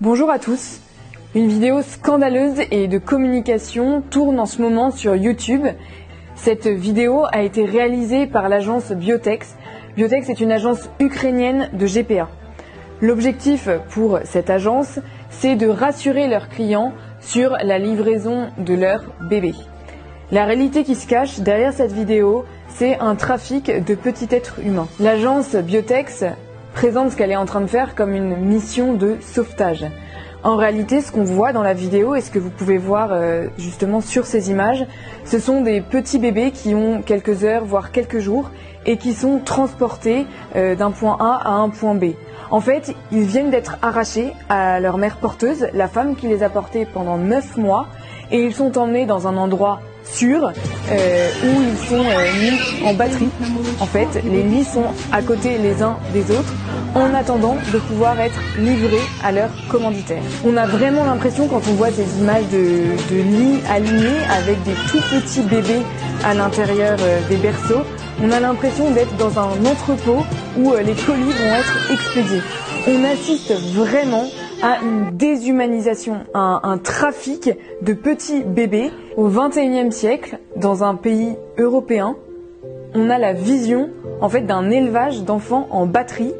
Bonjour à tous. Une vidéo scandaleuse et de communication tourne en ce moment sur YouTube. Cette vidéo a été réalisée par l'agence Biotex. Biotex est une agence ukrainienne de GPA. L'objectif pour cette agence, c'est de rassurer leurs clients sur la livraison de leur bébé. La réalité qui se cache derrière cette vidéo, c'est un trafic de petits êtres humains. L'agence Biotex présente ce qu'elle est en train de faire comme une mission de sauvetage. En réalité, ce qu'on voit dans la vidéo et ce que vous pouvez voir justement sur ces images, ce sont des petits bébés qui ont quelques heures, voire quelques jours, et qui sont transportés d'un point A à un point B. En fait, ils viennent d'être arrachés à leur mère porteuse, la femme qui les a portés pendant 9 mois, et ils sont emmenés dans un endroit sûr où ils sont mis en batterie. En fait, les lits sont à côté les uns des autres en attendant de pouvoir être livrés à leur commanditaire. On a vraiment l'impression quand on voit ces images de lits alignés avec des tout petits bébés à l'intérieur des berceaux, on a l'impression d'être dans un entrepôt où les colis vont être expédiés. On assiste vraiment à une déshumanisation, à un trafic de petits bébés. Au XXIe siècle, dans un pays européen, on a la vision en fait d'un élevage d'enfants en batterie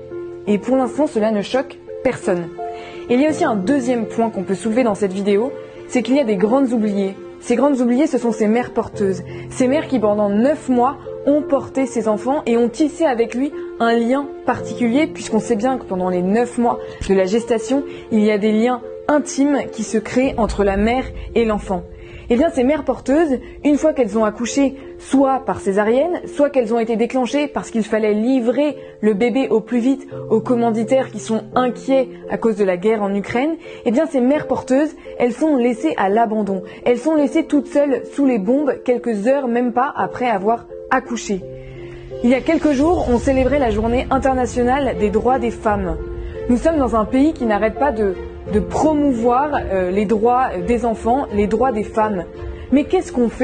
et pour l'instant cela ne choque personne. Et il y a aussi un deuxième point qu'on peut soulever dans cette vidéo, c'est qu'il y a des grandes oubliées. Ces grandes oubliées, ce sont ces mères porteuses. Ces mères qui pendant 9 mois ont porté ces enfants et ont tissé avec lui un lien particulier puisqu'on sait bien que pendant les 9 mois de la gestation, il y a des liens intimes qui se créent entre la mère et l'enfant. Et bien ces mères porteuses, une fois qu'elles ont accouché, soit par césarienne, soit qu'elles ont été déclenchées parce qu'il fallait livrer le bébé au plus vite aux commanditaires qui sont inquiets à cause de la guerre en Ukraine, et bien ces mères porteuses, elles sont laissées à l'abandon. Elles sont laissées toutes seules sous les bombes quelques heures, même pas après avoir accouché. Il y a quelques jours, on célébrait la journée internationale des droits des femmes. Nous sommes dans un pays qui n'arrête pas de promouvoir les droits des enfants, les droits des femmes. Mais qu'est-ce qu'on fait ?